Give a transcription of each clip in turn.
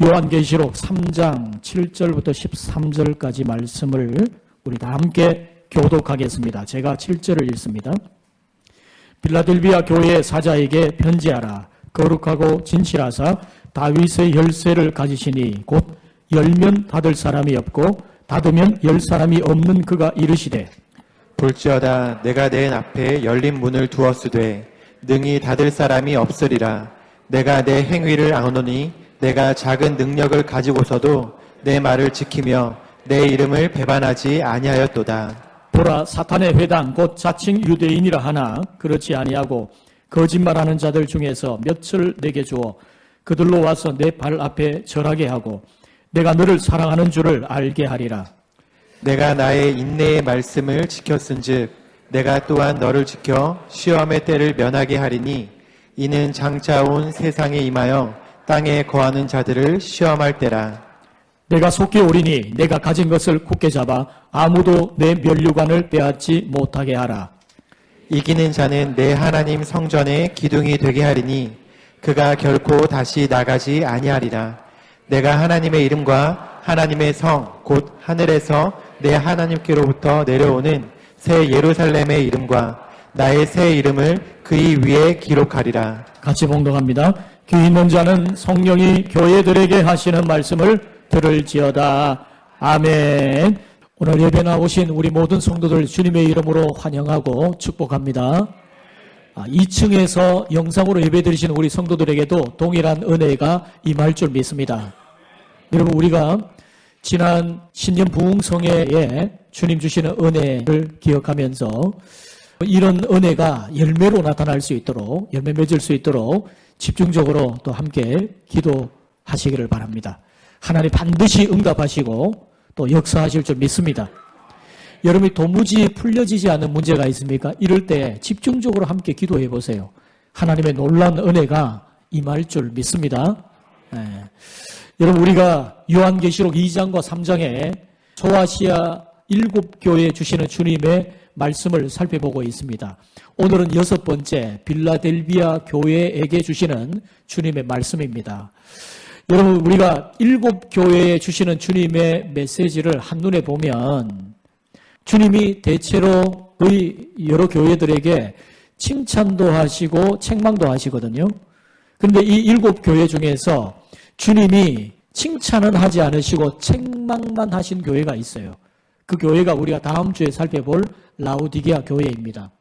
요한계시록 3장 7절부터 13절까지 말씀을 우리 다 함께 교독하겠습니다. 제가 7절을 읽습니다. 빌라델비아 교회의 사자에게 편지하라. 거룩하고 진실하사 다윗의 열쇠를 가지시니 곧 열면 닫을 사람이 없고 닫으면 열 사람이 없는 그가 이르시되 볼지어다 내가 내 앞에 열린 문을 두었으되 능히 닫을 사람이 없으리라. 내가 내 행위를 아노니 내가 작은 능력을 가지고서도 내 말을 지키며 내 이름을 배반하지 아니하였도다. 보라, 사탄의 회당 곧 자칭 유대인이라 하나 그렇지 아니하고 거짓말하는 자들 중에서 몇을 내게 주어 그들로 와서 내 발 앞에 절하게 하고 내가 너를 사랑하는 줄을 알게 하리라. 내가 나의 인내의 말씀을 지켰은즉 내가 또한 너를 지켜 시험의 때를 면하게 하리니 이는 장차 온 세상에 임하여 땅에 거하는 자들을 시험할 때라. 내가 속히 오리니 내가 가진 것을 굳게 잡아 아무도 내 면류관을 빼앗지 못하게 하라. 이기는 자는 내 하나님 성전의 기둥이 되게 하리니 그가 결코 다시 나가지 아니하리라. 내가 하나님의 이름과 하나님의 성 곧 하늘에서 내 하나님께로부터 내려오는 새 예루살렘의 이름과 나의 새 이름을 그의 위에 기록하리라. 같이 봉독합니다. 귀 있는 자는 성령이 교회들에게 하시는 말씀을 들을지어다. 아멘. 오늘 예배 나오신 우리 모든 성도들 주님의 이름으로 환영하고 축복합니다. 2층에서 영상으로 예배 드리시는 우리 성도들에게도 동일한 은혜가 임할 줄 믿습니다. 여러분, 우리가 지난 신년 부흥성회에 주님 주시는 은혜를 기억하면서 이런 은혜가 열매로 나타날 수 있도록, 열매 맺을 수 있도록 집중적으로 또 함께 기도하시기를 바랍니다. 하나님 반드시 응답하시고 또 역사하실 줄 믿습니다. 여러분이 도무지 풀려지지 않는 문제가 있습니까? 이럴 때 집중적으로 함께 기도해 보세요. 하나님의 놀라운 은혜가 임할 줄 믿습니다. 여러분, 우리가 요한계시록 2장과 3장에 소아시아 7교회에 주시는 주님의 말씀을 살펴보고 있습니다. 오늘은 6번째 빌라델비아 교회에게 주시는 주님의 말씀입니다. 여러분, 우리가 7교회에 주시는 주님의 메시지를 한눈에 보면 주님이 대체로 거의 여러 교회들에게 칭찬도 하시고 책망도 하시거든요. 그런데 이 7교회 중에서 주님이 칭찬은 하지 않으시고 책망만 하신 교회가 있어요. 그 교회가 우리가 다음 주에 살펴볼 라오디게아 교회입니다.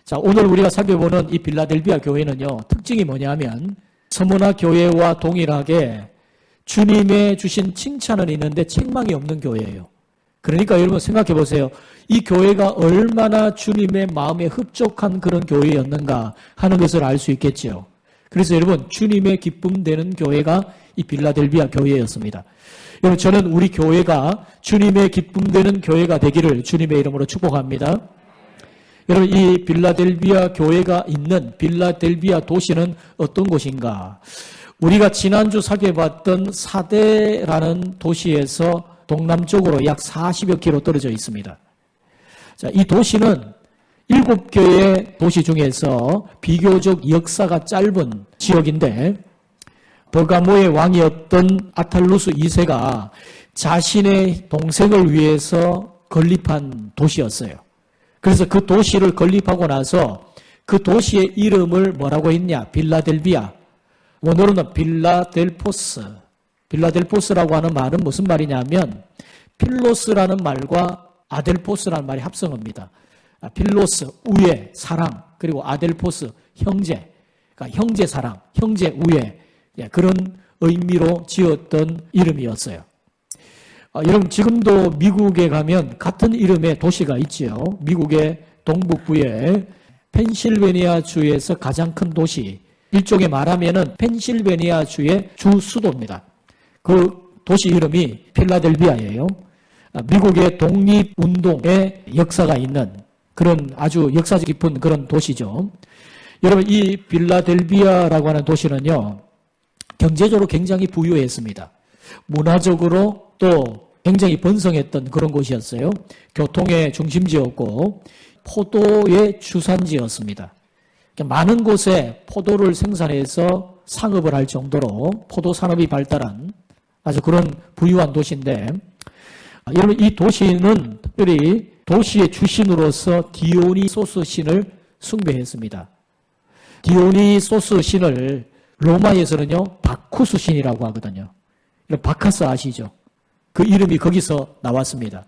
자, 오늘 우리가 살펴보는 이 빌라델비아 교회는요, 특징이 뭐냐면 서머나 교회와 동일하게 주님의 주신 칭찬은 있는데 책망이 없는 교회예요. 그러니까 여러분 생각해 보세요. 이 교회가 얼마나 주님의 마음에 흡족한 그런 교회였는가 하는 것을 알 수 있겠죠. 그래서 여러분, 주님의 기쁨 되는 교회가 이 빌라델비아 교회였습니다. 여러분, 저는 우리 교회가 주님의 기쁨 되는 교회가 되기를 주님의 이름으로 축복합니다. 여러분, 이 빌라델비아 교회가 있는 빌라델비아 도시는 어떤 곳인가? 우리가 지난주 살펴봤던 사데라는 도시에서 동남쪽으로 약 40여 킬로 떨어져 있습니다. 자, 이 도시는 7개의 도시 중에서 비교적 역사가 짧은 지역인데 버가모의 왕이었던 아탈루스 2세가 자신의 동생을 위해서 건립한 도시였어요. 그래서 그 도시를 건립하고 나서 그 도시의 이름을 뭐라고 했냐? 빌라델비아. 원어로는 빌라델포스. 빌라델포스라고 하는 말은 무슨 말이냐면 필로스라는 말과 아델포스라는 말이 합성어입니다. 필로스, 우애, 사랑, 그리고 아델포스, 형제. 그러니까 형제 사랑, 형제 우애. 그런 의미로 지었던 이름이었어요. 여러분, 지금도 미국에 가면 같은 이름의 도시가 있지요. 미국의 동북부에 펜실베니아 주에서 가장 큰 도시, 일종의 말하면은 펜실베니아 주의 주 수도입니다. 그 도시 이름이 필라델비아예요. 미국의 독립운동의 역사가 있는 그런 아주 역사 깊은 그런 도시죠. 여러분, 이 빌라델비아라고 하는 도시는요, 경제적으로 굉장히 부유했습니다. 문화적으로 또 굉장히 번성했던 그런 곳이었어요. 교통의 중심지였고 포도의 주산지였습니다. 많은 곳에 포도를 생산해서 상업을 할 정도로 포도 산업이 발달한 아주 그런 부유한 도시인데, 여러분 이 도시는 특별히 도시의 주신으로서 디오니소스 신을 숭배했습니다. 디오니소스 신을 로마에서는요 바쿠스 신이라고 하거든요. 바카스 아시죠? 그 이름이 거기서 나왔습니다.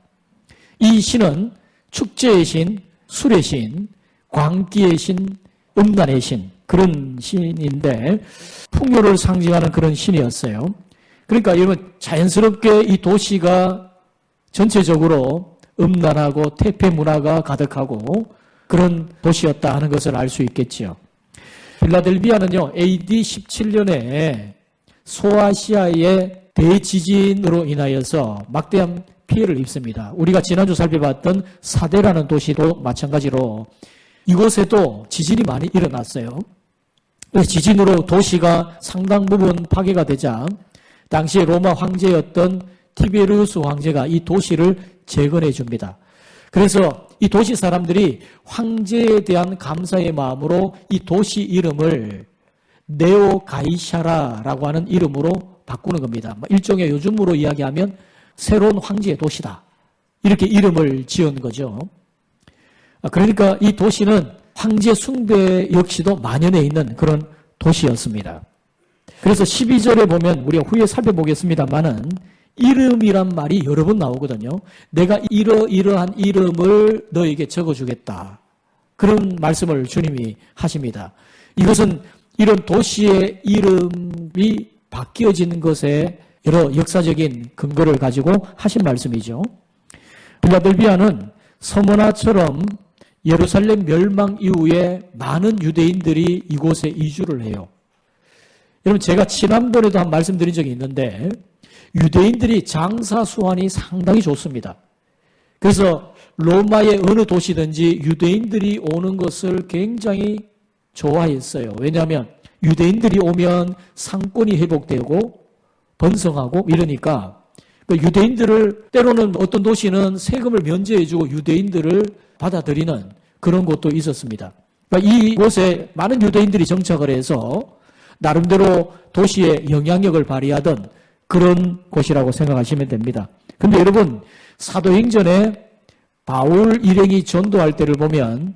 이 신은 축제의 신, 술의 신, 광기의 신, 음란의 신, 그런 신인데 풍요를 상징하는 그런 신이었어요. 그러니까 여러분 자연스럽게 이 도시가 전체적으로 음란하고 퇴폐 문화가 가득하고 그런 도시였다 하는 것을 알 수 있겠지요. 필라델비아는요 AD 17년에 소아시아의 대지진으로 인하여서 막대한 피해를 입습니다. 우리가 지난주 살펴봤던 사데라는 도시도 마찬가지로 이곳에도 지진이 많이 일어났어요. 지진으로 도시가 상당 부분 파괴가 되자 당시에 로마 황제였던 티베리우스 황제가 이 도시를 재건해 줍니다. 그래서 이 도시 사람들이 황제에 대한 감사의 마음으로 이 도시 이름을 네오 가이샤라라고 하는 이름으로 바꾸는 겁니다. 일종의 요즘으로 이야기하면 새로운 황제의 도시다. 이렇게 이름을 지은 거죠. 그러니까 이 도시는 황제 숭배 역시도 만연해 있는 그런 도시였습니다. 그래서 12절에 보면 우리가 후에 살펴보겠습니다만은 이름이란 말이 여러 번 나오거든요. 내가 이러이러한 이름을 너에게 적어주겠다. 그런 말씀을 주님이 하십니다. 이것은 이런 도시의 이름이 바뀌어지는 것에 여러 역사적인 근거를 가지고 하신 말씀이죠. 필라델비아는 서머나처럼 예루살렘 멸망 이후에 많은 유대인들이 이곳에 이주를 해요. 여러분 제가 지난번에도 한 말씀드린 적이 있는데 유대인들이 장사 수완이 상당히 좋습니다. 그래서 로마의 어느 도시든지 유대인들이 오는 것을 굉장히 좋아했어요. 왜냐하면 유대인들이 오면 상권이 회복되고 번성하고 이러니까 유대인들을 때로는 어떤 도시는 세금을 면제해주고 유대인들을 받아들이는 그런 곳도 있었습니다. 그러니까 이곳에 많은 유대인들이 정착을 해서 나름대로 도시에 영향력을 발휘하던 그런 곳이라고 생각하시면 됩니다. 근데 여러분 사도행전에 바울 일행이 전도할 때를 보면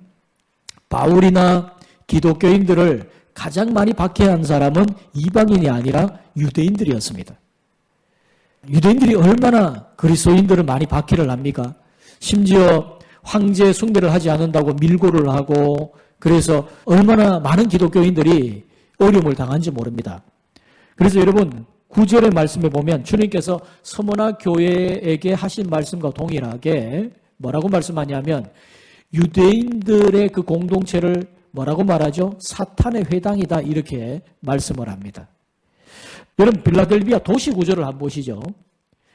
바울이나 기독교인들을 가장 많이 박해한 사람은 이방인이 아니라 유대인들이었습니다. 유대인들이 얼마나 그리스도인들을 많이 박해를 합니까? 심지어 황제 숭배를 하지 않는다고 밀고를 하고 그래서 얼마나 많은 기독교인들이 어려움을 당한지 모릅니다. 그래서 여러분 9절의 말씀에 보면 주님께서 서머나 교회에게 하신 말씀과 동일하게 뭐라고 말씀하냐면 유대인들의 그 공동체를 뭐라고 말하죠? 사탄의 회당이다 이렇게 말씀을 합니다. 여러분 빌라델비아 도시 구조를 한번 보시죠.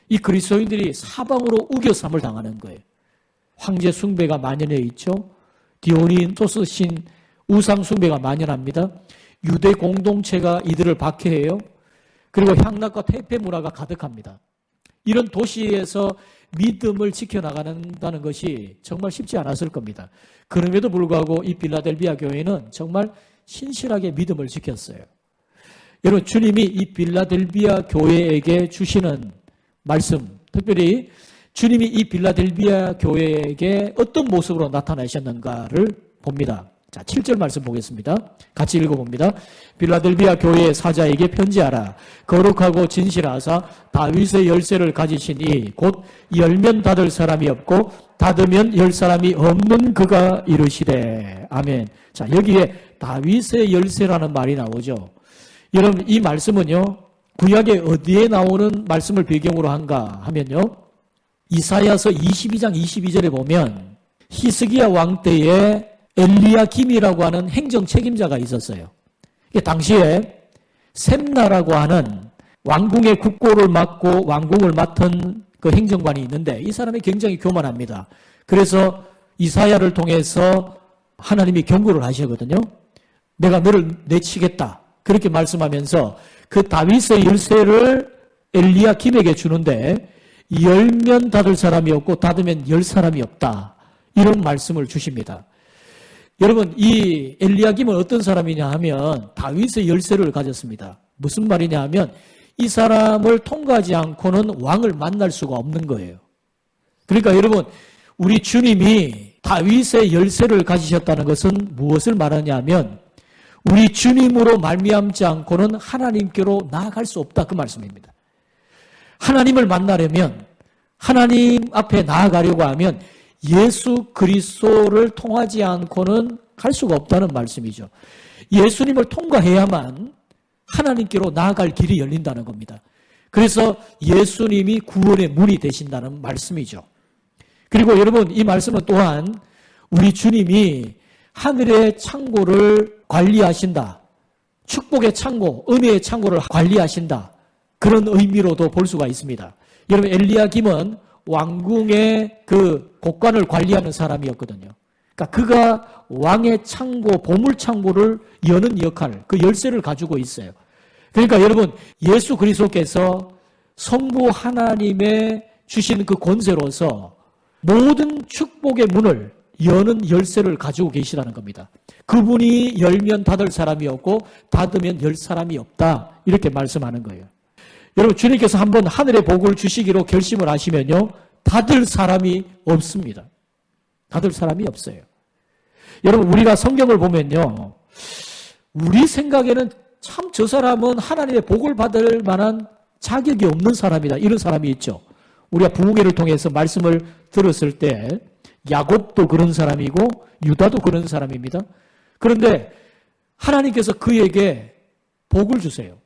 이 그리스도인들이 사방으로 우겨삼을 당하는 거예요. 황제 숭배가 만연해 있죠. 디오니소스 신 우상 숭배가 만연합니다. 유대 공동체가 이들을 박해해요. 그리고 향락과 퇴폐 문화가 가득합니다. 이런 도시에서 믿음을 지켜나가는다는 것이 정말 쉽지 않았을 겁니다. 그럼에도 불구하고 이 빌라델비아 교회는 정말 신실하게 믿음을 지켰어요. 여러분 주님이 이 빌라델비아 교회에게 주시는 말씀, 특별히 주님이 이 빌라델비아 교회에게 어떤 모습으로 나타나셨는가를 봅니다. 자, 7절 말씀 보겠습니다. 같이 읽어봅니다. 빌라델비아 교회의 사자에게 편지하라. 거룩하고 진실하사 다윗의 열쇠를 가지신 이 곧 열면 닫을 사람이 없고 닫으면 열 사람이 없는 그가 이르시되. 아멘. 자, 여기에 다윗의 열쇠라는 말이 나오죠. 여러분 이 말씀은요. 구약에 어디에 나오는 말씀을 배경으로 한가 하면요. 이사야서 22장 22절에 보면 히스기야 왕 때에 엘리야김이라고 하는 행정 책임자가 있었어요. 당시에 셈나라고 하는 왕궁의 국고를 맡고 왕궁을 맡은 그 행정관이 있는데 이 사람이 굉장히 교만합니다. 그래서 이사야를 통해서 하나님이 경고를 하시거든요. 내가 너를 내치겠다. 그렇게 말씀하면서 그 다윗의 열쇠를 엘리야김에게 주는데 열면 닫을 사람이 없고 닫으면 열 사람이 없다. 이런 말씀을 주십니다. 여러분 이 엘리야김은 어떤 사람이냐 하면 다윗의 열쇠를 가졌습니다. 무슨 말이냐 하면 이 사람을 통과하지 않고는 왕을 만날 수가 없는 거예요. 그러니까 여러분, 우리 주님이 다윗의 열쇠를 가지셨다는 것은 무엇을 말하냐면 우리 주님으로 말미암지 않고는 하나님께로 나아갈 수 없다, 그 말씀입니다. 하나님을 만나려면, 하나님 앞에 나아가려고 하면 예수 그리스도를 통하지 않고는 갈 수가 없다는 말씀이죠. 예수님을 통과해야만 하나님께로 나아갈 길이 열린다는 겁니다. 그래서 예수님이 구원의 문이 되신다는 말씀이죠. 그리고 여러분, 이 말씀은 또한 우리 주님이 하늘의 창고를 관리하신다, 축복의 창고, 은혜의 창고를 관리하신다, 그런 의미로도 볼 수가 있습니다. 여러분, 엘리야김은 왕궁의 그 곳간을 관리하는 사람이었거든요. 그러니까 그가 왕의 창고, 보물 창고를 여는 역할, 그 열쇠를 가지고 있어요. 그러니까 여러분, 예수 그리스도께서 성부 하나님의 주신 그 권세로서 모든 축복의 문을 여는 열쇠를 가지고 계시다는 겁니다. 그분이 열면 닫을 사람이 없고 닫으면 열 사람이 없다, 이렇게 말씀하는 거예요. 여러분, 주님께서 한번 하늘의 복을 주시기로 결심을 하시면요, 닫을 사람이 없습니다. 닫을 사람이 없어요. 여러분, 우리가 성경을 보면요, 우리 생각에는 참 저 사람은 하나님의 복을 받을 만한 자격이 없는 사람이다, 이런 사람이 있죠. 우리가 부흥회를 통해서 말씀을 들었을 때 야곱도 그런 사람이고 유다도 그런 사람입니다. 그런데 하나님께서 그에게 복을 주세요.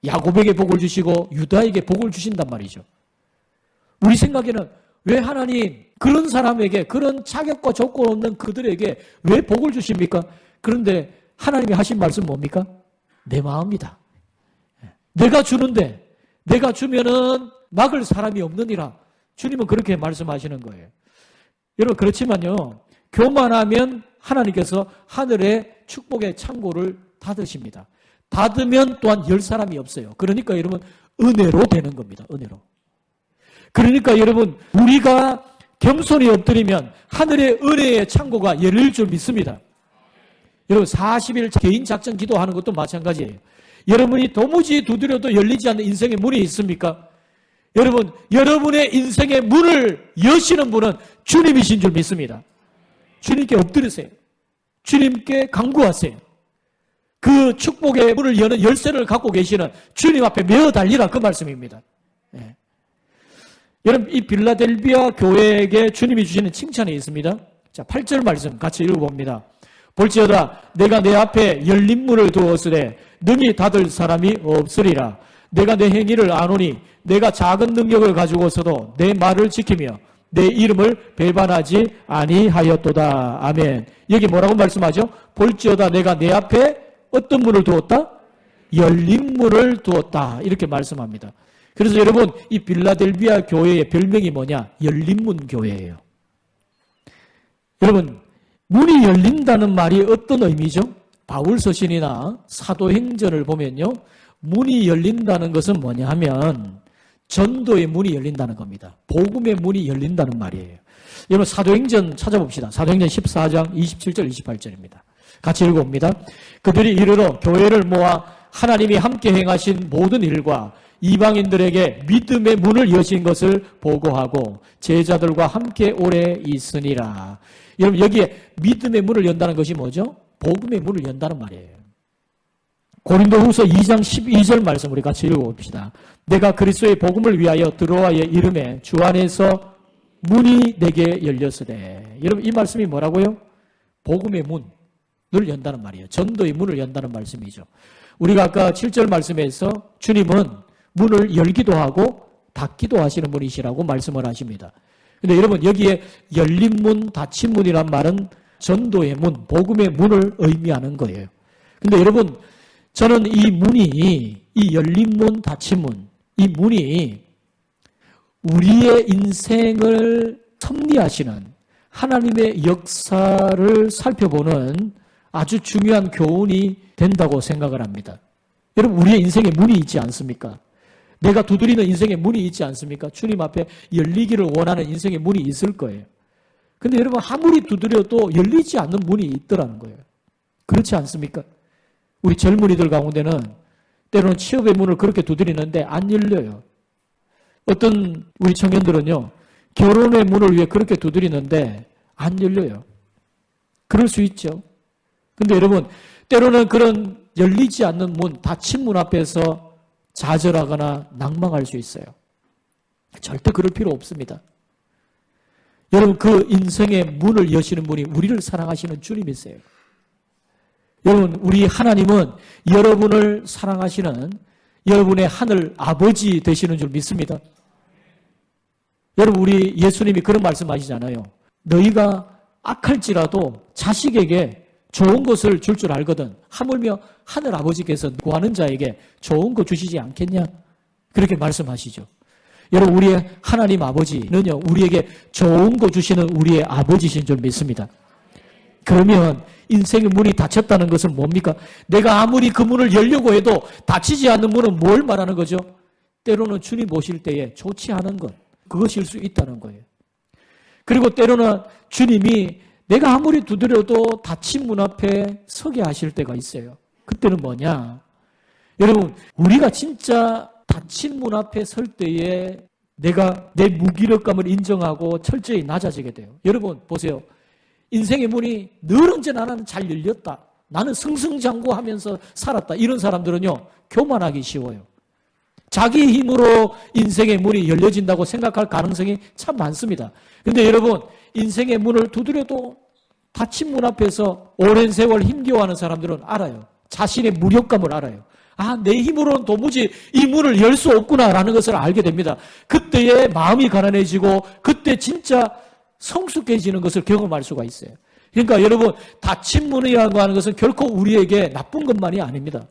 야곱에게 복을 주시고 유다에게 복을 주신단 말이죠. 우리 생각에는 왜 하나님 그런 사람에게, 그런 자격과 조건 없는 그들에게 왜 복을 주십니까? 그런데 하나님이 하신 말씀 뭡니까? 내 마음이다. 내가 주는데, 내가 주면은 막을 사람이 없느니라. 주님은 그렇게 말씀하시는 거예요. 여러분, 그렇지만요, 교만하면 하나님께서 하늘의 축복의 창고를 닫으십니다. 닫으면 또한 열 사람이 없어요. 그러니까 여러분, 은혜로 되는 겁니다. 은혜로. 그러니까 여러분, 우리가 겸손히 엎드리면 하늘의 은혜의 창고가 열릴 줄 믿습니다. 여러분, 40일 개인 작전 기도하는 것도 마찬가지예요. 여러분이 도무지 두드려도 열리지 않는 인생의 문이 있습니까? 여러분, 여러분의 인생의 문을 여시는 분은 주님이신 줄 믿습니다. 주님께 엎드리세요. 주님께 간구하세요. 그 축복의 문을 여는 열쇠를 갖고 계시는 주님 앞에 메어 달리라, 그 말씀입니다. 네. 여러분, 이 빌라델비아 교회에게 주님이 주시는 칭찬이 있습니다. 자, 8절 말씀 같이 읽어봅니다. 볼지어다 내가 내 앞에 열린 문을 두었으되 능히 닫을 사람이 없으리라. 내가 내 행위를 아노니 내가 작은 능력을 가지고서도 내 말을 지키며 내 이름을 배반하지 아니하였도다. 아멘. 여기 뭐라고 말씀하죠? 볼지어다 내가 내 앞에 어떤 문을 두었다? 열린 문을 두었다, 이렇게 말씀합니다. 그래서 여러분, 이 빌라델비아 교회의 별명이 뭐냐? 열린 문 교회예요. 여러분, 문이 열린다는 말이 어떤 의미죠? 바울 서신이나 사도행전을 보면요, 문이 열린다는 것은 뭐냐 하면 전도의 문이 열린다는 겁니다. 복음의 문이 열린다는 말이에요. 여러분, 사도행전 찾아봅시다. 사도행전 14장 27절 28절입니다. 같이 읽어봅니다. 그들이 이르러 교회를 모아 하나님이 함께 행하신 모든 일과 이방인들에게 믿음의 문을 여신 것을 보고하고 제자들과 함께 오래 있으니라. 여러분, 여기에 믿음의 문을 연다는 것이 뭐죠? 복음의 문을 연다는 말이에요. 고린도후서 2장 12절 말씀 우리 같이 읽어봅시다. 내가 그리스도의 복음을 위하여 드로아에 이름에 주 안에서 문이 내게 열렸으되. 여러분, 이 말씀이 뭐라고요? 복음의 문을 연다는 말이에요. 전도의 문을 연다는 말씀이죠. 우리가 아까 7절 말씀에서 주님은 문을 열기도 하고 닫기도 하시는 분이시라고 말씀을 하십니다. 근데 여러분, 여기에 열린 문, 닫힌 문이란 말은 전도의 문, 복음의 문을 의미하는 거예요. 근데 여러분, 저는 이 문이, 이 열린 문, 닫힌 문, 이 문이 우리의 인생을 섭리하시는 하나님의 역사를 살펴보는 아주 중요한 교훈이 된다고 생각을 합니다. 여러분, 우리의 인생에 문이 있지 않습니까? 내가 두드리는 인생의 문이 있지 않습니까? 주님 앞에 열리기를 원하는 인생의 문이 있을 거예요. 근데 여러분, 아무리 두드려도 열리지 않는 문이 있더라는 거예요. 그렇지 않습니까? 우리 젊은이들 가운데는 때로는 취업의 문을 그렇게 두드리는데 안 열려요. 어떤 우리 청년들은요, 결혼의 문을 위해 그렇게 두드리는데 안 열려요. 그럴 수 있죠. 근데 여러분, 때로는 그런 열리지 않는 문, 닫힌 문 앞에서 좌절하거나 낭망할 수 있어요. 절대 그럴 필요 없습니다. 여러분, 그 인생의 문을 여시는 분이 우리를 사랑하시는 주님이세요. 여러분, 우리 하나님은 여러분을 사랑하시는 여러분의 하늘 아버지 되시는 줄 믿습니다. 여러분, 우리 예수님이 그런 말씀하시잖아요. 너희가 악할지라도 자식에게 좋은 것을 줄 줄 알거든. 하물며 하늘 아버지께서 구하는 자에게 좋은 거 주시지 않겠냐? 그렇게 말씀하시죠. 여러분, 우리의 하나님 아버지는요, 우리에게 좋은 거 주시는 우리의 아버지신 줄 믿습니다. 그러면 인생의 문이 닫혔다는 것은 뭡니까? 내가 아무리 그 문을 열려고 해도 닫히지 않는 문은 뭘 말하는 거죠? 때로는 주님 오실 때에 좋지 않은 것, 그것일 수 있다는 거예요. 그리고 때로는 주님이 내가 아무리 두드려도 닫힌 문 앞에 서게 하실 때가 있어요. 그때는 뭐냐? 여러분, 우리가 진짜 닫힌 문 앞에 설 때에 내가 내 무기력감을 인정하고 철저히 낮아지게 돼요. 여러분, 보세요. 인생의 문이 늘 언제나 나는 잘 열렸다. 나는 승승장구하면서 살았다. 이런 사람들은요, 교만하기 쉬워요. 자기 힘으로 인생의 문이 열려진다고 생각할 가능성이 참 많습니다. 근데 여러분, 인생의 문을 두드려도 닫힌 문 앞에서 오랜 세월 힘겨워하는 사람들은 알아요. 자신의 무력감을 알아요. 아, 내 힘으로는 도무지 이 문을 열 수 없구나라는 것을 알게 됩니다. 그때의 마음이 가난해지고 그때 진짜 성숙해지는 것을 경험할 수가 있어요. 그러니까 여러분, 닫힌 문이라고 하는 것은 결코 우리에게 나쁜 것만이 아닙니다.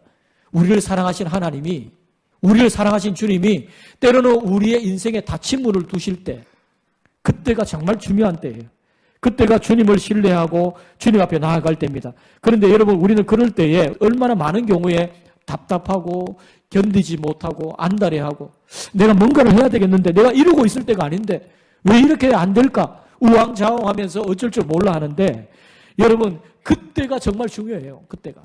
우리를 사랑하신 하나님이, 우리를 사랑하신 주님이 때로는 우리의 인생에 닫힌 문을 두실 때, 그때가 정말 중요한 때예요. 그때가 주님을 신뢰하고 주님 앞에 나아갈 때입니다. 그런데 여러분, 우리는 그럴 때에 얼마나 많은 경우에 답답하고 견디지 못하고 안달해하고 내가 뭔가를 해야 되겠는데 내가 이러고 있을 때가 아닌데 왜 이렇게 안 될까? 우왕좌왕하면서 어쩔 줄 몰라 하는데 여러분, 그때가 정말 중요해요. 그때가.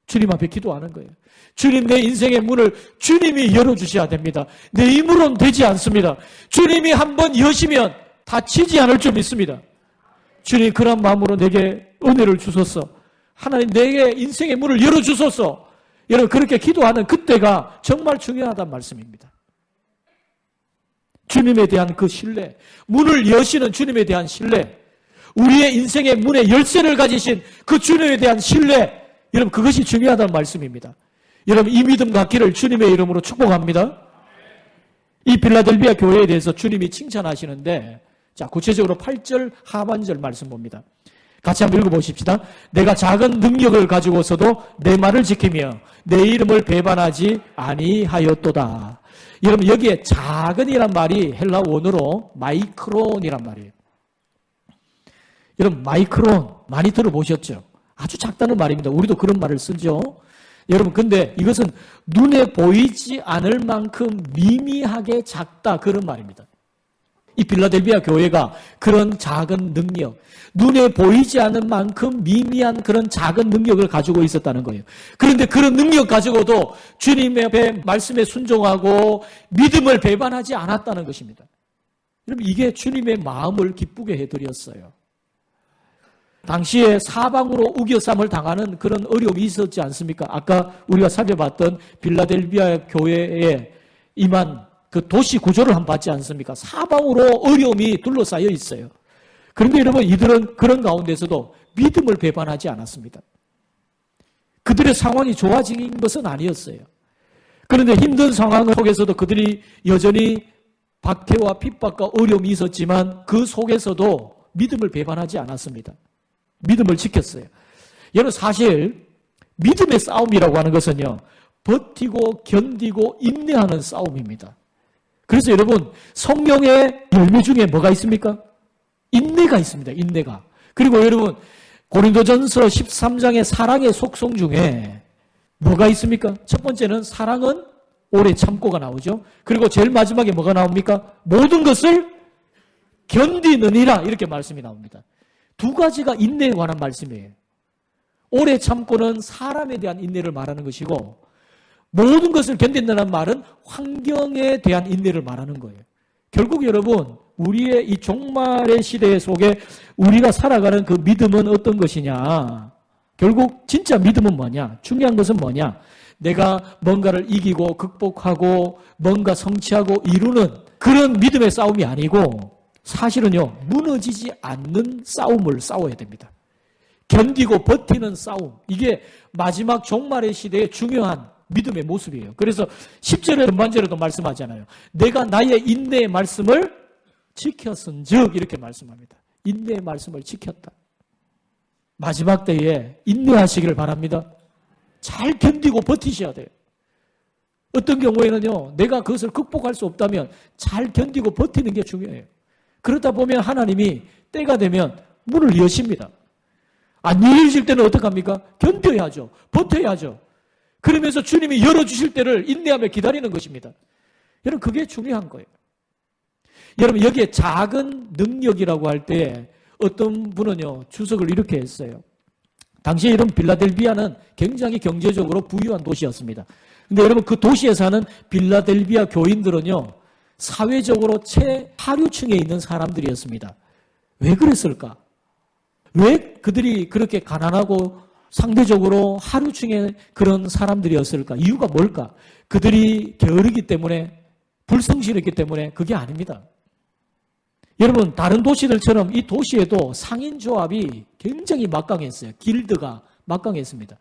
주님 앞에 기도하는 거예요. 주님, 내 인생의 문을 주님이 열어주셔야 됩니다. 내 힘으로는 되지 않습니다. 주님이 한번 여시면 닫히지 않을 줄 믿습니다. 주님, 그런 마음으로 내게 은혜를 주소서. 하나님, 내게 인생의 문을 열어주소서. 여러분, 그렇게 기도하는 그때가 정말 중요하다는 말씀입니다. 주님에 대한 그 신뢰, 문을 여시는 주님에 대한 신뢰, 우리의 인생의 문에 열쇠를 가지신 그 주님에 대한 신뢰, 여러분, 그것이 중요하다는 말씀입니다. 여러분, 이 믿음 갖기를 주님의 이름으로 축복합니다. 이 빌라델비아 교회에 대해서 주님이 칭찬하시는데, 자, 구체적으로 8절 하반절 말씀 봅니다. 같이 한번 읽어보십시다. 내가 작은 능력을 가지고서도 내 말을 지키며 내 이름을 배반하지 아니하였도다. 여러분, 여기에 작은이란 말이 헬라 원어로 마이크론이란 말이에요. 여러분, 마이크론 많이 들어보셨죠? 아주 작다는 말입니다. 우리도 그런 말을 쓰죠. 여러분, 근데 이것은 눈에 보이지 않을 만큼 미미하게 작다, 그런 말입니다. 이 빌라델비아 교회가 그런 작은 능력, 눈에 보이지 않는 만큼 미미한 그런 작은 능력을 가지고 있었다는 거예요. 그런데 그런 능력 가지고도 주님의 앞에 말씀에 순종하고 믿음을 배반하지 않았다는 것입니다. 여러분, 이게 주님의 마음을 기쁘게 해드렸어요. 당시에 사방으로 우겨쌈을 당하는 그런 어려움이 있었지 않습니까? 아까 우리가 살펴봤던 빌라델비아 교회에 임한 그 도시 구조를 한번 봤지 않습니까? 사방으로 어려움이 둘러싸여 있어요. 그런데 여러분, 이들은 그런 가운데서도 믿음을 배반하지 않았습니다. 그들의 상황이 좋아진 것은 아니었어요. 그런데 힘든 상황 속에서도 그들이 여전히 박해와 핍박과 어려움이 있었지만 그 속에서도 믿음을 배반하지 않았습니다. 믿음을 지켰어요. 여러분, 사실 믿음의 싸움이라고 하는 것은요, 버티고 견디고 인내하는 싸움입니다. 그래서 여러분, 성령의 열매 중에 뭐가 있습니까? 인내가 있습니다. 인내가. 그리고 여러분, 고린도전서 13장의 사랑의 속성 중에 뭐가 있습니까? 첫 번째는 사랑은 오래 참고가 나오죠. 그리고 제일 마지막에 뭐가 나옵니까? 모든 것을 견디느니라, 이렇게 말씀이 나옵니다. 두 가지가 인내에 관한 말씀이에요. 오래 참고는 사람에 대한 인내를 말하는 것이고, 모든 것을 견딘다는 말은 환경에 대한 인내를 말하는 거예요. 결국 여러분, 우리의 이 종말의 시대 속에 우리가 살아가는 그 믿음은 어떤 것이냐? 결국 진짜 믿음은 뭐냐? 중요한 것은 뭐냐? 내가 뭔가를 이기고 극복하고 뭔가 성취하고 이루는 그런 믿음의 싸움이 아니고 사실은요, 무너지지 않는 싸움을 싸워야 됩니다. 견디고 버티는 싸움. 이게 마지막 종말의 시대의 중요한 믿음의 모습이에요. 그래서 10절의 전반절에도 말씀하잖아요. 내가 나의 인내의 말씀을 지켰은즉 이렇게 말씀합니다. 인내의 말씀을 지켰다. 마지막 때에 인내하시기를 바랍니다. 잘 견디고 버티셔야 돼요. 어떤 경우에는요, 내가 그것을 극복할 수 없다면 잘 견디고 버티는 게 중요해요. 그러다 보면 하나님이 때가 되면 문을 여십니다. 안 열리실 때는 어떡합니까? 견뎌야죠. 버텨야죠. 그러면서 주님이 열어주실 때를 인내하며 기다리는 것입니다. 여러분, 그게 중요한 거예요. 여러분, 여기에 작은 능력이라고 할 때 어떤 분은요, 주석을 이렇게 했어요. 당시에 이런 빌라델비아는 굉장히 경제적으로 부유한 도시였습니다. 근데 여러분, 그 도시에 사는 빌라델비아 교인들은요, 사회적으로 최하류층에 있는 사람들이었습니다. 왜 그랬을까? 왜 그들이 그렇게 가난하고 상대적으로 하류층의 그런 사람들이었을까? 이유가 뭘까? 그들이 게으르기 때문에, 불성실했기 때문에 그게 아닙니다. 여러분, 다른 도시들처럼 이 도시에도 상인조합이 굉장히 막강했어요. 길드가 막강했습니다.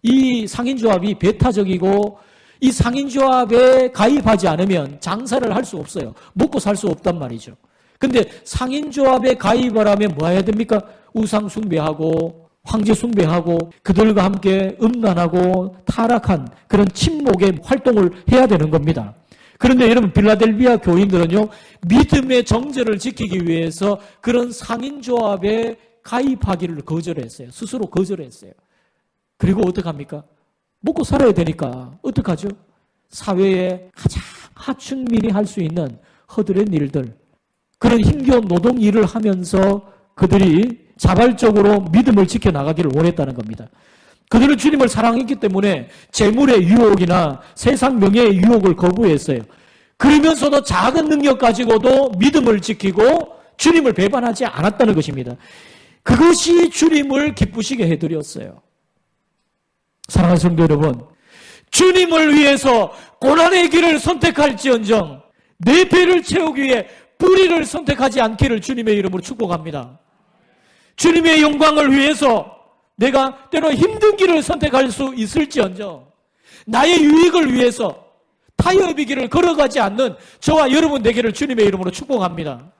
이 상인조합이 배타적이고 이 상인조합에 가입하지 않으면 장사를 할 수 없어요. 먹고 살 수 없단 말이죠. 근데 상인조합에 가입을 하면 뭐 해야 됩니까? 우상 숭배하고 황제 숭배하고 그들과 함께 음란하고 타락한 그런 침묵의 활동을 해야 되는 겁니다. 그런데 여러분, 빌라델비아 교인들은요, 믿음의 정절을 지키기 위해서 그런 상인조합에 가입하기를 거절했어요. 스스로 거절했어요. 그리고 어떡합니까? 먹고 살아야 되니까 어떡하죠? 사회의 가장 하층민이 할 수 있는 허드렛 일들, 그런 힘겨운 노동 일을 하면서 그들이 자발적으로 믿음을 지켜나가기를 원했다는 겁니다. 그들은 주님을 사랑했기 때문에 재물의 유혹이나 세상 명예의 유혹을 거부했어요. 그러면서도 작은 능력 가지고도 믿음을 지키고 주님을 배반하지 않았다는 것입니다. 그것이 주님을 기쁘시게 해드렸어요. 사랑하는 성도 여러분, 주님을 위해서 고난의 길을 선택할지언정 내 배를 채우기 위해 뿌리를 선택하지 않기를 주님의 이름으로 축복합니다. 주님의 영광을 위해서 내가 때로 힘든 길을 선택할 수 있을지언정 나의 유익을 위해서 타협의 길을 걸어가지 않는 저와 여러분 되기를 주님의 이름으로 축복합니다.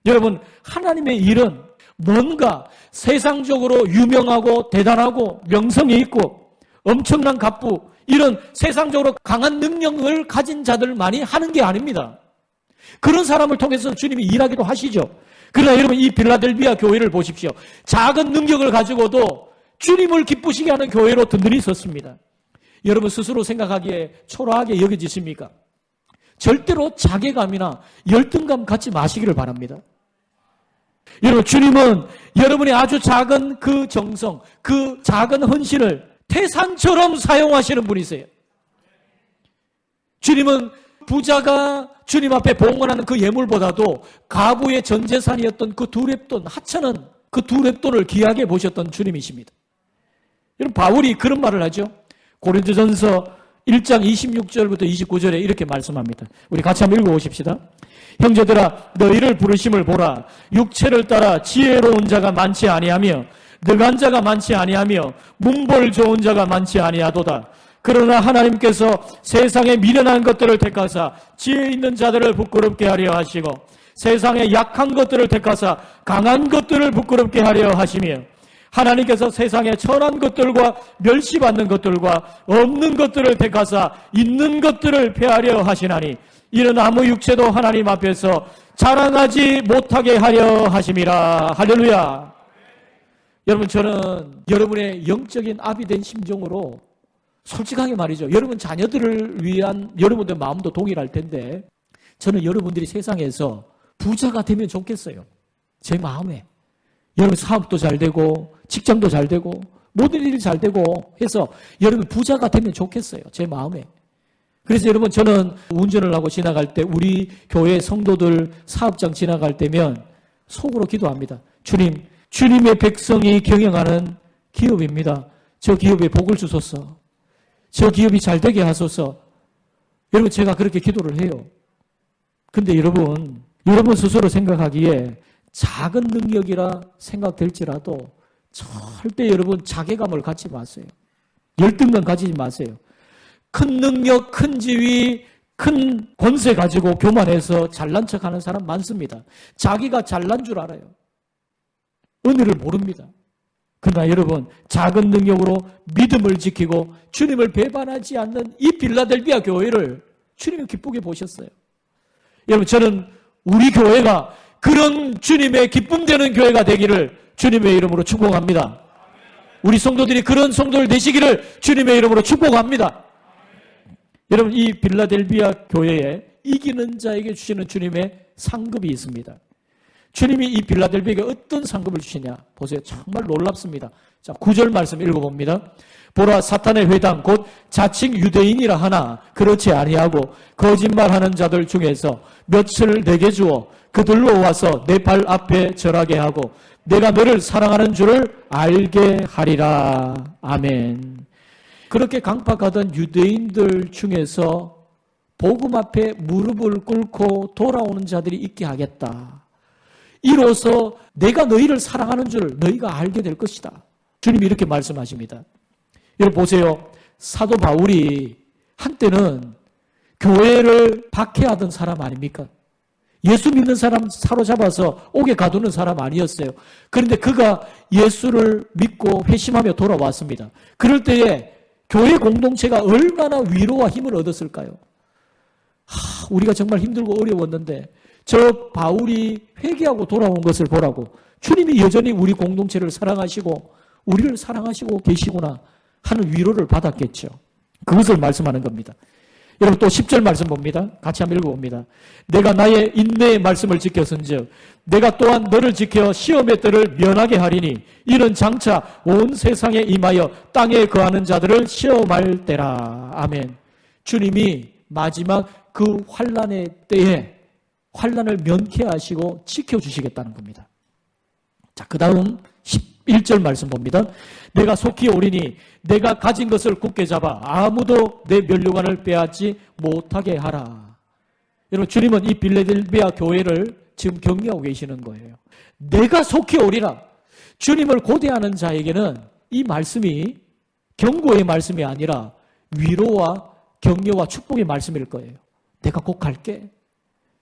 여러분, 하나님의 일은 뭔가 세상적으로 유명하고 대단하고 명성이 있고 엄청난 갑부, 이런 세상적으로 강한 능력을 가진 자들만이 하는 게 아닙니다. 그런 사람을 통해서 주님이 일하기도 하시죠. 그러나 여러분, 이 빌라델비아 교회를 보십시오. 작은 능력을 가지고도 주님을 기쁘시게 하는 교회로 든든히 섰습니다. 여러분, 스스로 생각하기에 초라하게 여겨지십니까? 절대로 자괴감이나 열등감 갖지 마시기를 바랍니다. 여러분, 주님은 여러분의 아주 작은 그 정성, 그 작은 헌신을 태산처럼 사용하시는 분이세요. 주님은 부자가 주님 앞에 봉헌하는 그 예물보다도 가부의 전 재산이었던 그 두 렙돈, 하찮은 그 두 렙돈을 귀하게 보셨던 주님이십니다. 여러분, 바울이 그런 말을 하죠. 고린도전서 1장 26절부터 29절에 이렇게 말씀합니다. 우리 같이 한번 읽어보십시다. 형제들아, 너희를 부르심을 보라. 육체를 따라 지혜로운 자가 많지 아니하며 능한 자가 많지 아니하며 문벌 좋은 자가 많지 아니하도다. 그러나 하나님께서 세상에 미련한 것들을 택하사 지혜 있는 자들을 부끄럽게 하려 하시고 세상에 약한 것들을 택하사 강한 것들을 부끄럽게 하려 하시며 하나님께서 세상에 천한 것들과 멸시받는 것들과 없는 것들을 택하사 있는 것들을 폐하려 하시나니 이는 아무 육체도 하나님 앞에서 자랑하지 못하게 하려 하심이라. 할렐루야. 여러분, 저는 여러분의 영적인 아비 된 심정으로 솔직하게 말이죠. 여러분 자녀들을 위한 여러분들 마음도 동일할 텐데 저는 여러분들이 세상에서 부자가 되면 좋겠어요. 제 마음에. 여러분 사업도 잘 되고 직장도 잘 되고 모든 일이 잘 되고 해서 여러분 부자가 되면 좋겠어요. 제 마음에. 그래서 여러분 저는 운전을 하고 지나갈 때 우리 교회 성도들 사업장 지나갈 때면 속으로 기도합니다. 주님, 주님의 백성이 경영하는 기업입니다. 저 기업에 복을 주소서. 저 기업이 잘 되게 하소서. 여러분 제가 그렇게 기도를 해요. 근데 여러분 스스로 생각하기에 작은 능력이라 생각될지라도 절대 여러분 자괴감을 갖지 마세요. 열등감 가지지 마세요. 큰 능력, 큰 지위, 큰 권세 가지고 교만해서 잘난 척하는 사람 많습니다. 자기가 잘난 줄 알아요. 은혜를 모릅니다. 그러나 여러분 작은 능력으로 믿음을 지키고 주님을 배반하지 않는 이 빌라델비아 교회를 주님이 기쁘게 보셨어요. 여러분 저는 우리 교회가 그런 주님의 기쁨되는 교회가 되기를 주님의 이름으로 축복합니다. 우리 성도들이 그런 성도를 되시기를 주님의 이름으로 축복합니다. 여러분 이 빌라델비아 교회에 이기는 자에게 주시는 주님의 상급이 있습니다. 주님이 이 빌라델비아에게 어떤 상급을 주시냐 보세요. 정말 놀랍습니다. 자, 9절 말씀 읽어봅니다. 보라 사탄의 회당 곧 자칭 유대인이라 하나 그렇지 아니하고 거짓말하는 자들 중에서 몇을 내게 주어 그들로 와서 내 발 앞에 절하게 하고 내가 너를 사랑하는 줄을 알게 하리라. 아멘. 그렇게 강팍하던 유대인들 중에서 복음 앞에 무릎을 꿇고 돌아오는 자들이 있게 하겠다. 이로써 내가 너희를 사랑하는 줄 너희가 알게 될 것이다. 주님이 이렇게 말씀하십니다. 여러분 보세요. 사도 바울이 한때는 교회를 박해하던 사람 아닙니까? 예수 믿는 사람 사로잡아서 옥에 가두는 사람 아니었어요. 그런데 그가 예수를 믿고 회심하며 돌아왔습니다. 그럴 때에 교회 공동체가 얼마나 위로와 힘을 얻었을까요? 우리가 정말 힘들고 어려웠는데 저 바울이 회개하고 돌아온 것을 보라고 주님이 여전히 우리 공동체를 사랑하시고 우리를 사랑하시고 계시구나 하는 위로를 받았겠죠. 그것을 말씀하는 겁니다. 여러분 또 10절 말씀 봅니다. 같이 한번 읽어봅니다. 내가 나의 인내의 말씀을 지켰은즉 내가 또한 너를 지켜 시험의 때를 면하게 하리니 이는 장차 온 세상에 임하여 땅에 거하는 자들을 시험할 때라. 아멘. 주님이 마지막 그 환난의 때에 환난을 면케하시고 지켜주시겠다는 겁니다. 자, 그 다음 11절 말씀 봅니다. 내가 속히 오리니 내가 가진 것을 굳게 잡아 아무도 내 면류관을 빼앗지 못하게 하라. 여러분 주님은 이 빌라델비아 교회를 지금 격려하고 계시는 거예요. 내가 속히 오리라. 주님을 고대하는 자에게는 이 말씀이 경고의 말씀이 아니라 위로와 격려와 축복의 말씀일 거예요. 내가 곧 갈게.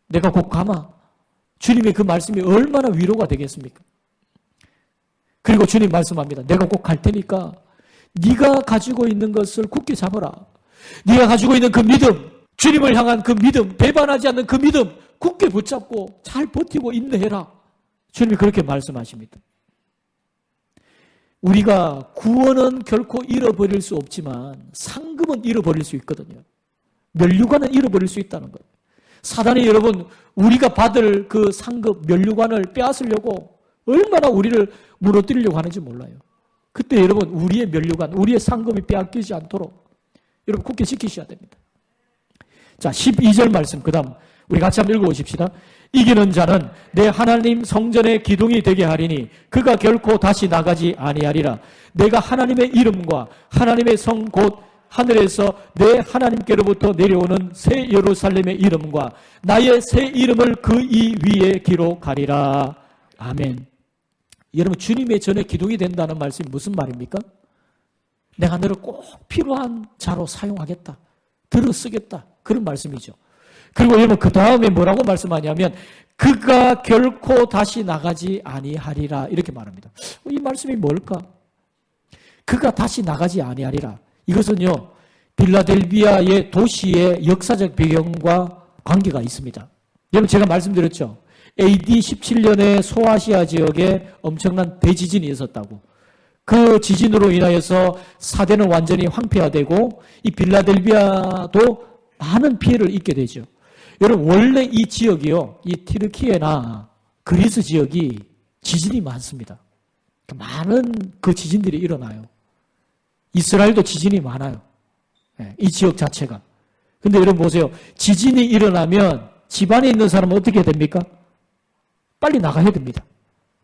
내가 곧 가마. 주님의 그 말씀이 얼마나 위로가 되겠습니까? 그리고 주님 말씀합니다. 내가 곧 갈 테니까 네가 가지고 있는 것을 굳게 잡아라. 네가 가지고 있는 그 믿음, 주님을 향한 그 믿음, 배반하지 않는 그 믿음 굳게 붙잡고 잘 버티고 인내해라. 주님이 그렇게 말씀하십니다. 우리가 구원은 결코 잃어버릴 수 없지만 상급은 잃어버릴 수 있거든요. 면류관은 잃어버릴 수 있다는 거예요. 사단이 여러분 우리가 받을 그 상급 면류관을 빼앗으려고 얼마나 우리를 무너뜨리려고 하는지 몰라요. 그때 여러분 우리의 면류관, 우리의 상급이 빼앗기지 않도록 여러분 굳게 지키셔야 됩니다. 자, 12절 말씀 그 다음 우리 같이 한번 읽어보십시다. 이기는 자는 내 하나님 성전의 기둥이 되게 하리니 그가 결코 다시 나가지 아니하리라. 내가 하나님의 이름과 하나님의 성 곧 하늘에서 내 하나님께로부터 내려오는 새 예루살렘의 이름과 나의 새 이름을 그 이 위에 기록하리라. 아멘. 여러분 주님의 전에 기둥이 된다는 말씀이 무슨 말입니까? 내가 너를 꼭 필요한 자로 사용하겠다. 들어 쓰겠다. 그런 말씀이죠. 그리고 여러분 그 다음에 뭐라고 말씀하냐면 그가 결코 다시 나가지 아니하리라 이렇게 말합니다. 이 말씀이 뭘까? 그가 다시 나가지 아니하리라. 이것은요 빌라델비아의 도시의 역사적 배경과 관계가 있습니다. 여러분 제가 말씀드렸죠. AD 17년에 소아시아 지역에 엄청난 대지진이 있었다고. 그 지진으로 인하여서 사대는 완전히 황폐화되고 이 빌라델비아도 많은 피해를 입게 되죠. 여러분 원래 이 지역이요, 이 티르키예나 그리스 지역이 지진이 많습니다. 많은 그 지진들이 일어나요. 이스라엘도 지진이 많아요. 이 지역 자체가. 근데 여러분 보세요. 지진이 일어나면 집안에 있는 사람은 어떻게 됩니까? 빨리 나가야 됩니다.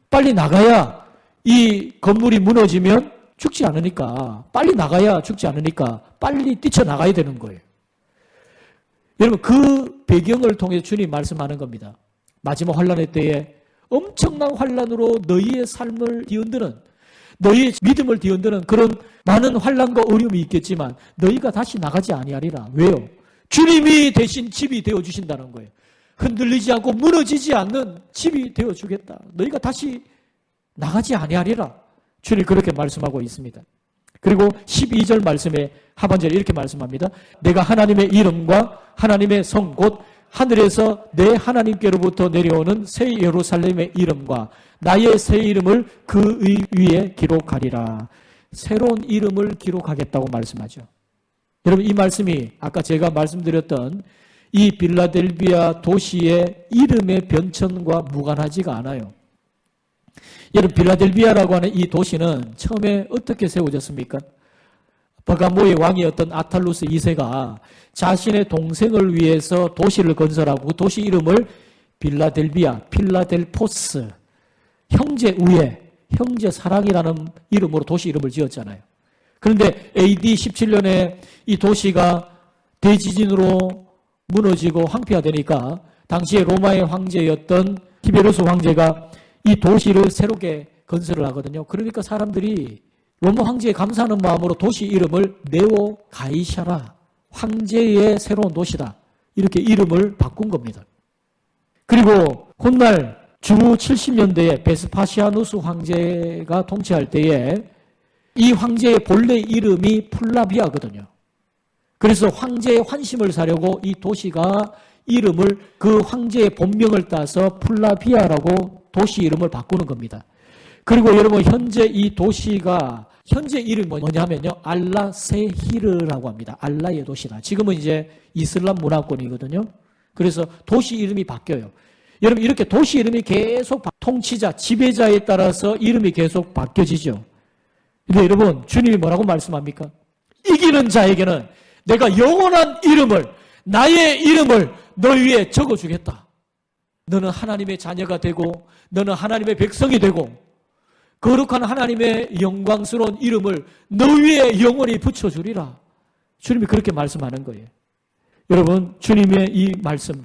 빨리 나가야 이 건물이 무너지면 죽지 않으니까, 빨리 나가야 죽지 않으니까 빨리 뛰쳐나가야 되는 거예요. 여러분, 그 배경을 통해 주님 말씀하는 겁니다. 마지막 환란의 때에 엄청난 환란으로 너희의 삶을 뒤흔드는, 너희의 믿음을 뒤흔드는 그런 많은 환란과 어려움이 있겠지만 너희가 다시 나가지 아니하리라. 왜요? 주님이 대신 집이 되어주신다는 거예요. 흔들리지 않고 무너지지 않는 집이 되어주겠다. 너희가 다시 나가지 아니하리라. 주님 그렇게 말씀하고 있습니다. 그리고 12절 말씀에 하반절에 이렇게 말씀합니다. 내가 하나님의 이름과 하나님의 성 곧 하늘에서 내 하나님께로부터 내려오는 새 예루살렘의 이름과 나의 새 이름을 그 위에 기록하리라. 새로운 이름을 기록하겠다고 말씀하죠. 여러분, 이 말씀이 아까 제가 말씀드렸던 이 빌라델비아 도시의 이름의 변천과 무관하지가 않아요. 여러분, 빌라델비아라고 하는 이 도시는 처음에 어떻게 세워졌습니까? 버가모의 왕이었던 아탈루스 2세가 자신의 동생을 위해서 도시를 건설하고 그 도시 이름을 빌라델비아, 필라델포스, 형제 우애, 형제 사랑이라는 이름으로 도시 이름을 지었잖아요. 그런데 AD 17년에 이 도시가 대지진으로 무너지고 황폐화되니까 당시에 로마의 황제였던 티베르스 황제가 이 도시를 새롭게 건설을 하거든요. 그러니까 사람들이 로마 황제에 감사하는 마음으로 도시 이름을 네오 가이샤라, 황제의 새로운 도시다, 이렇게 이름을 바꾼 겁니다. 그리고 훗날 주 70년대에 베스파시아누스 황제가 통치할 때에 이 황제의 본래 이름이 플라비아거든요. 그래서 황제의 환심을 사려고 이 도시가 이름을 그 황제의 본명을 따서 플라비아라고 도시 이름을 바꾸는 겁니다. 그리고 여러분, 현재 이 도시가 현재 이름이 뭐냐면요, 알라세히르라고 합니다. 알라의 도시다. 지금은 이제 이슬람 문화권이거든요. 그래서 도시 이름이 바뀌어요. 여러분, 이렇게 도시 이름이 계속 통치자, 지배자에 따라서 이름이 계속 바뀌어지죠. 근데 여러분, 주님이 뭐라고 말씀합니까? 이기는 자에게는 내가 영원한 이름을, 나의 이름을 너희 위에 적어주겠다. 너는 하나님의 자녀가 되고 너는 하나님의 백성이 되고 거룩한 하나님의 영광스러운 이름을 너 위에 영원히 붙여주리라. 주님이 그렇게 말씀하는 거예요. 여러분, 주님의 이 말씀,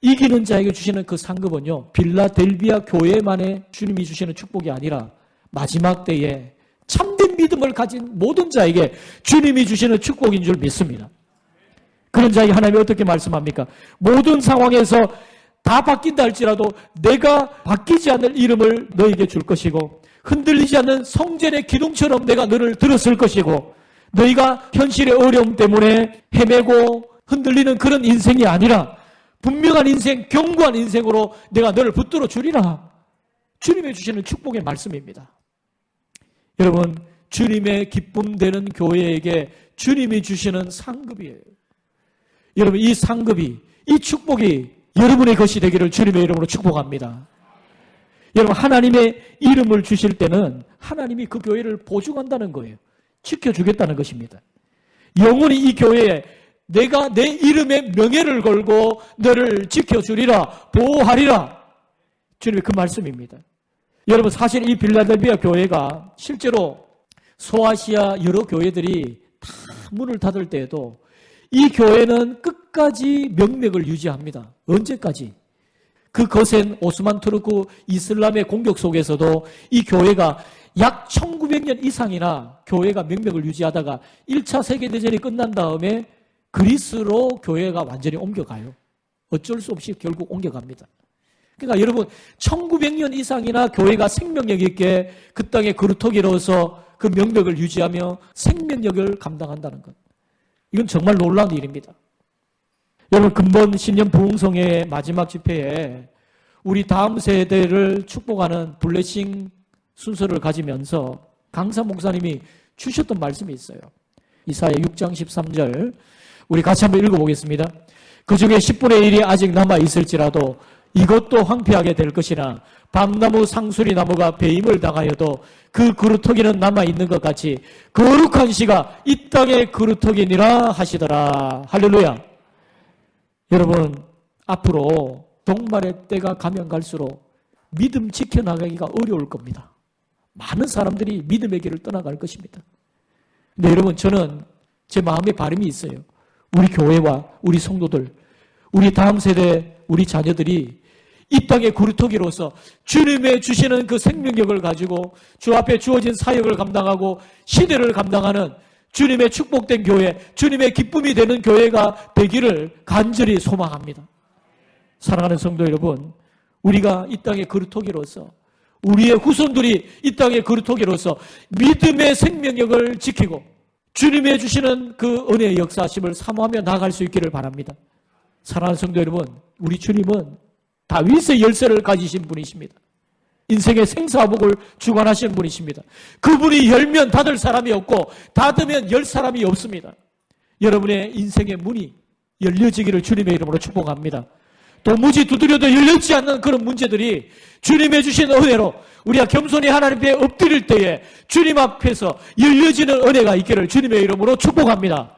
이기는 자에게 주시는 그 상급은요, 빌라델비아 교회만의 주님이 주시는 축복이 아니라 마지막 때에 참된 믿음을 가진 모든 자에게 주님이 주시는 축복인 줄 믿습니다. 그런 자에게 하나님이 어떻게 말씀합니까? 모든 상황에서 다 바뀐다 할지라도 내가 바뀌지 않을 이름을 너에게 줄 것이고 흔들리지 않는 성전의 기둥처럼 내가 너를 들었을 것이고 너희가 현실의 어려움 때문에 헤매고 흔들리는 그런 인생이 아니라 분명한 인생, 견고한 인생으로 내가 너를 붙들어 주리라. 주님이 주시는 축복의 말씀입니다. 여러분, 주님의 기쁨 되는 교회에게 주님이 주시는 상급이에요. 여러분, 이 상급이, 이 축복이 여러분의 것이 되기를 주님의 이름으로 축복합니다. 여러분, 하나님의 이름을 주실 때는 하나님이 그 교회를 보증한다는 거예요. 지켜주겠다는 것입니다. 영원히 이 교회에 내가 내 이름의 명예를 걸고 너를 지켜주리라, 보호하리라. 주님의 그 말씀입니다. 여러분, 사실 이 빌라델비아 교회가 실제로 소아시아 여러 교회들이 다 문을 닫을 때에도 이 교회는 끝까지 명맥을 유지합니다. 언제까지? 그 거센 오스만 투르크 이슬람의 공격 속에서도 이 교회가 약 1900년 이상이나 교회가 명맥을 유지하다가 1차 세계대전이 끝난 다음에 그리스로 교회가 완전히 옮겨가요. 어쩔 수 없이 결국 옮겨갑니다. 그러니까 여러분, 1900년 이상이나 교회가 생명력 있게 그 땅에 그루터기로서 그 명맥을 유지하며 생명력을 감당한다는 것. 이건 정말 놀라운 일입니다. 여러분, 근본 신년 부흥성의 마지막 집회에 우리 다음 세대를 축복하는 블레싱 순서를 가지면서 강사 목사님이 주셨던 말씀이 있어요. 이사야 6장 13절 우리 같이 한번 읽어보겠습니다. 그 중에 10분의 1이 아직 남아있을지라도 이것도 황폐하게 될 것이나 밤나무 상수리 나무가 배임을 당하여도 그 그루터기는 남아있는 것 같이 거룩한 씨가 이 땅의 그루터기니라 하시더라. 할렐루야. 여러분, 앞으로 종말의 때가 가면 갈수록 믿음 지켜나가기가 어려울 겁니다. 많은 사람들이 믿음의 길을 떠나갈 것입니다. 근데 여러분, 저는 제 마음에 바람이 있어요. 우리 교회와 우리 성도들, 우리 다음 세대, 우리 자녀들이 이 땅의 그루터기로서 주님의 주시는 그 생명력을 가지고 주 앞에 주어진 사역을 감당하고 시대를 감당하는 주님의 축복된 교회, 주님의 기쁨이 되는 교회가 되기를 간절히 소망합니다. 사랑하는 성도 여러분, 우리가 이 땅의 그루터기로서 우리의 후손들이 이 땅의 그루터기로서 믿음의 생명력을 지키고 주님의 주시는 그 은혜의 역사심을 사모하며 나아갈 수 있기를 바랍니다. 사랑하는 성도 여러분, 우리 주님은 다윗의 열쇠를 가지신 분이십니다. 인생의 생사복을 주관하시는 분이십니다. 그분이 열면 닫을 사람이 없고 닫으면 열 사람이 없습니다. 여러분의 인생의 문이 열려지기를 주님의 이름으로 축복합니다. 도무지 두드려도 열리지 않는 그런 문제들이 주님의 주신 은혜로 우리가 겸손히 하나님 앞에 엎드릴 때에 주님 앞에서 열려지는 은혜가 있기를 주님의 이름으로 축복합니다.